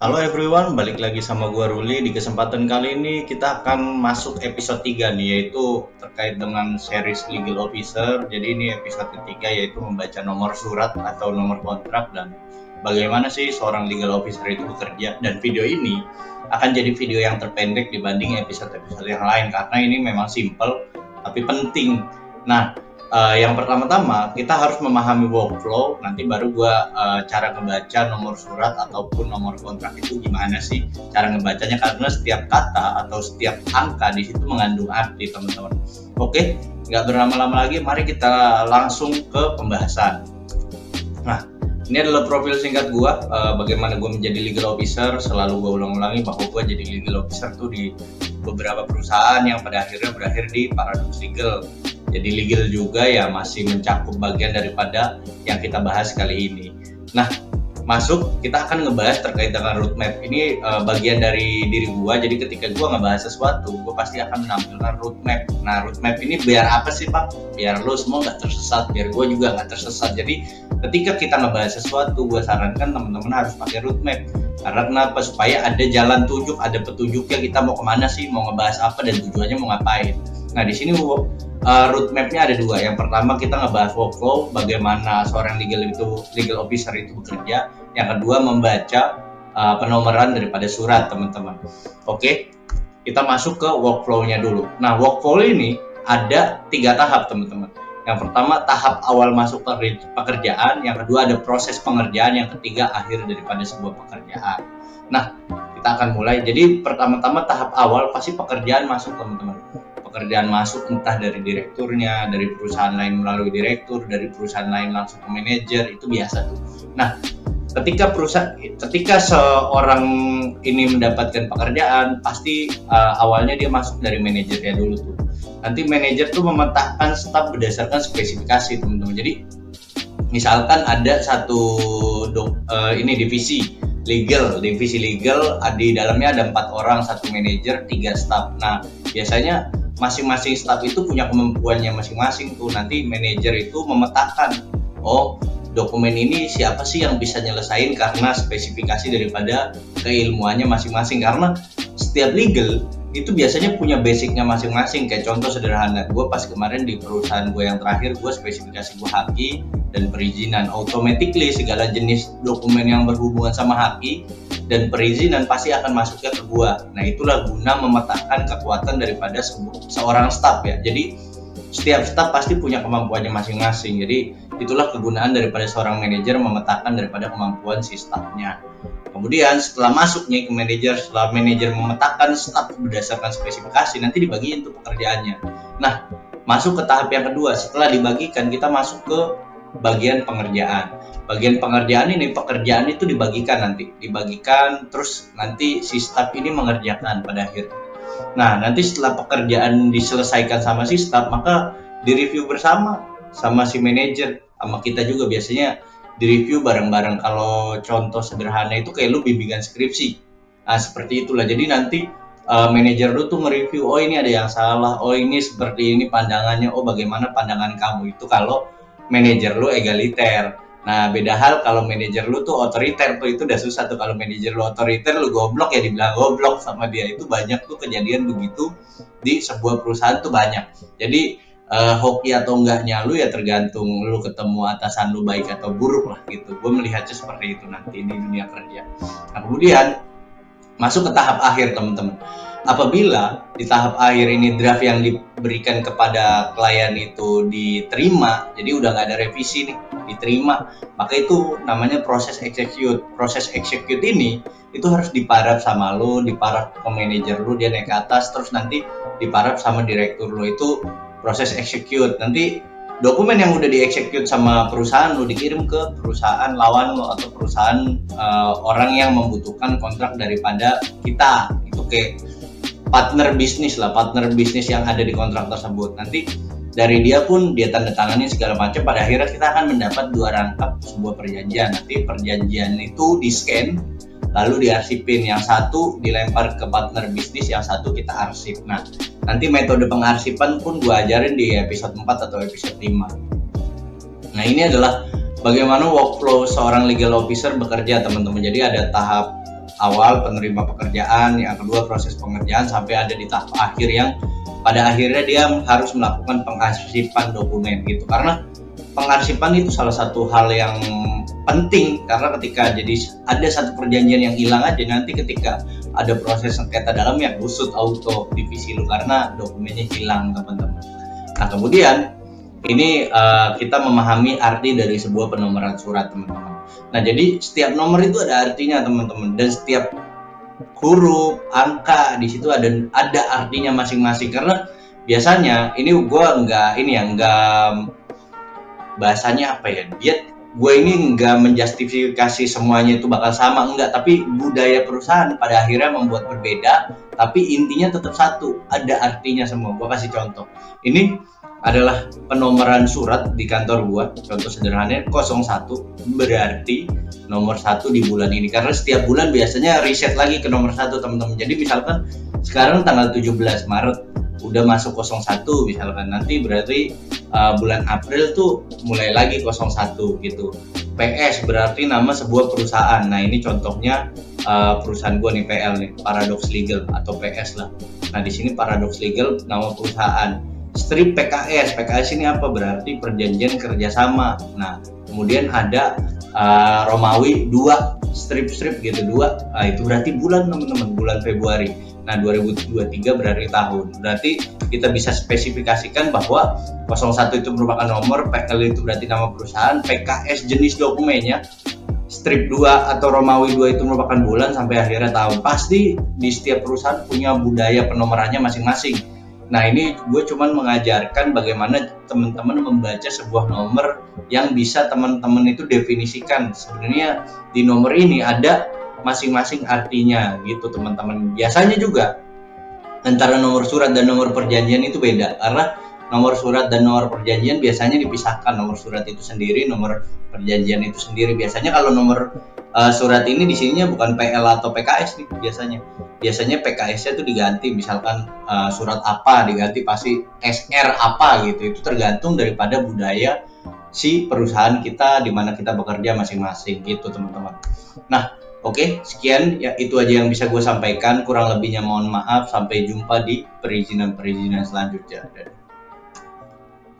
Halo everyone, balik lagi sama gua Ruli. Di kesempatan kali ini kita akan masuk episode 3 nih, yaitu terkait dengan series Legal Officer. Jadi ini episode ketiga, yaitu membaca nomor surat atau nomor kontrak dan bagaimana sih seorang legal officer itu bekerja. Dan video ini akan jadi video yang terpendek dibanding episode-episode yang lain karena ini memang simple tapi penting. Nah, yang pertama-tama kita harus memahami workflow, nanti baru gua cara ngebaca nomor surat ataupun nomor kontrak itu gimana sih cara ngebacanya, karena setiap kata atau setiap angka di situ mengandung arti, teman-teman. Oke, nggak berlama-lama lagi, mari kita langsung ke pembahasan. Nah, ini adalah profil singkat gua, bagaimana gua menjadi legal officer. Selalu gua ulang-ulangi bahwa gua jadi legal officer tuh di beberapa perusahaan yang pada akhirnya berakhir di Paradox Legal. Jadi legal juga ya masih mencakup bagian daripada yang kita bahas kali ini. Nah, masuk kita akan ngebahas terkait dengan roadmap. Ini bagian dari diri gua. Jadi ketika gua ngebahas sesuatu, gua pasti akan menampilkan roadmap. Nah, roadmap ini biar apa sih, Pak? Biar lo semua nggak tersesat, biar gua juga nggak tersesat. Jadi ketika kita ngebahas sesuatu, gua sarankan teman-teman harus pakai roadmap. Karena kenapa? Supaya ada jalan tunjuk, ada petunjuknya, kita mau kemana sih, mau ngebahas apa dan tujuannya mau ngapain. Nah, di sini roadmapnya ada dua. Yang pertama kita ngebahas workflow, bagaimana seorang legal officer itu bekerja. Yang kedua membaca penomoran daripada surat, teman-teman. Oke, kita masuk ke workflow-nya dulu. Nah, workflow ini ada 3 tahap, teman-teman. Yang pertama tahap awal masuk pekerjaan, yang kedua ada proses pengerjaan, yang ketiga akhir daripada sebuah pekerjaan. Nah, kita akan mulai. Jadi pertama-tama tahap awal pasti pekerjaan masuk, teman-teman. Pekerjaan masuk entah dari direkturnya, dari perusahaan lain melalui direktur, dari perusahaan lain langsung ke manajer, itu biasa tuh. Nah, ketika seorang ini mendapatkan pekerjaan, pasti awalnya dia masuk dari manajernya dulu tuh. Nanti manajer tuh memetakan staf berdasarkan spesifikasi, teman-teman. Jadi misalkan ada satu divisi legal, di dalamnya ada 4 orang, 1 manajer, 3 staf. Nah, biasanya masing-masing staf itu punya kemampuannya masing-masing tuh. Nanti manajer itu memetakan, oh dokumen ini siapa sih yang bisa nyelesain karena spesifikasi daripada keilmuannya masing-masing. Karena setiap legal itu biasanya punya basicnya masing-masing. Kayak contoh sederhana, gue pas kemarin di perusahaan gue yang terakhir, gue spesifikasi gue HAKI dan perizinan. Automatically segala jenis dokumen yang berhubungan sama HAKI dan perizinan pasti akan masuknya ke gue. Nah, itulah guna memetakan kekuatan daripada seorang staf ya. Jadi setiap staf pasti punya kemampuannya masing-masing. Jadi itulah kegunaan daripada seorang manajer, memetakan daripada kemampuan si stafnya. Kemudian setelah masuknya ke manajer, setelah manajer memetakan staf berdasarkan spesifikasi, nanti dibagiin tuh pekerjaannya. Nah, masuk ke tahap yang kedua. Setelah dibagikan, kita masuk ke bagian pengerjaan. Bagian pengerjaan ini, pekerjaan itu dibagikan, terus nanti si staf ini mengerjakan pada akhirnya. Nah, nanti setelah pekerjaan diselesaikan sama si staf, maka direview bersama sama si manajer, sama kita juga biasanya direview bareng-bareng. Kalau contoh sederhana itu kayak lu bimbingan skripsi. Nah, seperti itulah. Jadi nanti manajer lu tuh nge-review, oh ini ada yang salah, oh ini seperti ini pandangannya, oh bagaimana pandangan kamu. Itu kalau manajer lu egaliter. Nah, beda hal kalau manajer lu tuh otoriter tuh, itu udah susah tuh. Kalau manajer lu otoriter, lu goblok ya dibilang goblok sama dia. Itu banyak tuh kejadian begitu di sebuah perusahaan tuh banyak. Jadi hoki atau enggaknya lu ya tergantung lu ketemu atasan lu baik atau buruk lah gitu. Gue melihatnya seperti itu nanti di dunia kerja. Nah, kemudian masuk ke tahap akhir, teman-teman. Apabila di tahap akhir ini draft yang diberikan kepada klien itu diterima, jadi udah nggak ada revisi nih, diterima, maka itu namanya proses execute. Proses execute ini itu harus diparaf sama lo, diparaf ke manajer lo, dia naik ke atas, terus nanti diparaf sama direktur lo. Itu proses execute. Nanti dokumen yang udah di-execute sama perusahaan lo dikirim ke perusahaan lawan lo atau perusahaan orang yang membutuhkan kontrak daripada kita. Itu kayak partner bisnis yang ada di kontrak tersebut. Nanti dari dia pun dia tanda tangani segala macam, pada akhirnya kita akan mendapat 2 rangkap sebuah perjanjian. Nanti perjanjian itu di scan lalu diarsipin, yang satu dilempar ke partner bisnis, yang satu kita arsip. Nah, nanti metode pengarsipan pun gue ajarin di episode 4 atau episode 5. Nah, ini adalah bagaimana workflow seorang legal officer bekerja, teman-teman. Jadi ada tahap awal penerima pekerjaan, yang kedua proses pengerjaan, sampai ada di tahap akhir yang pada akhirnya dia harus melakukan pengarsipan dokumen gitu. Karena pengarsipan itu salah satu hal yang penting, karena ketika jadi ada satu perjanjian yang hilang aja, nanti ketika ada proses sengketa dalam ya kusut auto divisi lu karena dokumennya hilang teman-teman. Nah kemudian ini kita memahami arti dari sebuah penomoran surat teman-teman. Nah jadi setiap nomor itu ada artinya teman-teman, dan setiap huruf, angka di situ ada artinya masing-masing. Karena biasanya ini gue nggak bahasanya apa ya, gue ini nggak menjustifikasi semuanya itu bakal sama, enggak, tapi budaya perusahaan pada akhirnya membuat berbeda, tapi intinya tetap satu, ada artinya semua. Gue kasih contoh, ini adalah penomoran surat di kantor gua. Contoh sederhananya 01 berarti nomor 1 di bulan ini, karena setiap bulan biasanya riset lagi ke nomor 1 teman-teman. Jadi misalkan sekarang tanggal 17 Maret udah masuk 01 misalkan, nanti berarti bulan April tuh mulai lagi 01 gitu. PS berarti nama sebuah perusahaan. Nah ini contohnya perusahaan gua nih, PL nih, Paradox Legal atau PS lah. Nah di sini Paradox Legal nama perusahaan. Strip PKS ini apa? Berarti perjanjian kerjasama. Nah kemudian ada Romawi 2 strip gitu 2, nah itu berarti bulan teman-teman, bulan Februari. Nah 2023 berarti tahun. Berarti kita bisa spesifikasikan bahwa 01 itu merupakan nomor, PL itu berarti nama perusahaan, PKS jenis dokumennya, strip 2 atau Romawi 2 itu merupakan bulan, sampai akhirnya tahun. Pasti di setiap perusahaan punya budaya penomorannya masing-masing. Nah ini gue cuman mengajarkan bagaimana teman-teman membaca sebuah nomor yang bisa teman-teman itu definisikan. Sebenarnya di nomor ini ada masing-masing artinya gitu teman-teman. Biasanya juga antara nomor surat dan nomor perjanjian itu beda, karena nomor surat dan nomor perjanjian biasanya dipisahkan. Nomor surat itu sendiri, nomor perjanjian itu sendiri. Biasanya kalau nomor surat ini di sininya bukan PL atau PKS nih biasanya. Biasanya PKS-nya itu diganti, misalkan surat apa diganti pasti SR apa gitu. Itu tergantung daripada budaya si perusahaan kita di mana kita bekerja masing-masing gitu teman-teman. Nah oke, sekian ya, itu aja yang bisa gue sampaikan. Kurang lebihnya mohon maaf. Sampai jumpa di perizinan selanjutnya.